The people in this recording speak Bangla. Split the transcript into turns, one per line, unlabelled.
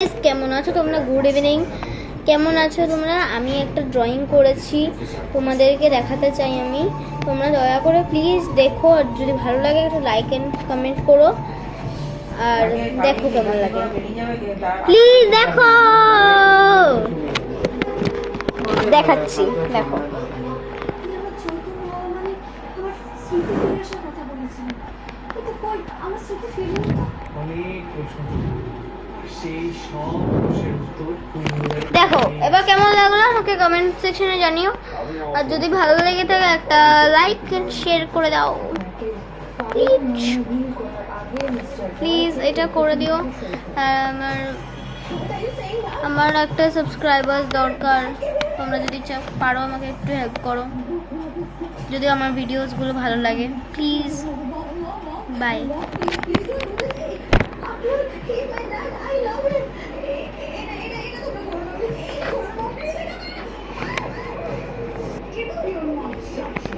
কেমন আছো তোমরা? Good evening. কেমন আছো তোমরা? আমি একটা ড্রয়িং করেছি, তোমাদেরকে দেখাতে চাই আমি। তোমরা দয়া করে প্লিজ দেখো, আর যদি ভালো লাগে একটা লাইক এন্ড কমেন্ট করো, আর দেখো কেমন লাগে। প্লিজ দেখো, দেখাচ্ছি, দেখো। দেখো এবার কেমন লাগলো আমাকে কমেন্ট সেকশনে জানিও, আর যদি ভালো লেগে থাকে একটা লাইক এন্ড শেয়ার করে দাও প্লিজ, এটা করে দিও। আমার একটা সাবস্ক্রাইবার দরকার, তোমরা যদি পারো আমাকে একটু হেল্প করো, যদি আমার ভিডিওসগুলো ভালো লাগে please. Bye. Keep your mouth shut.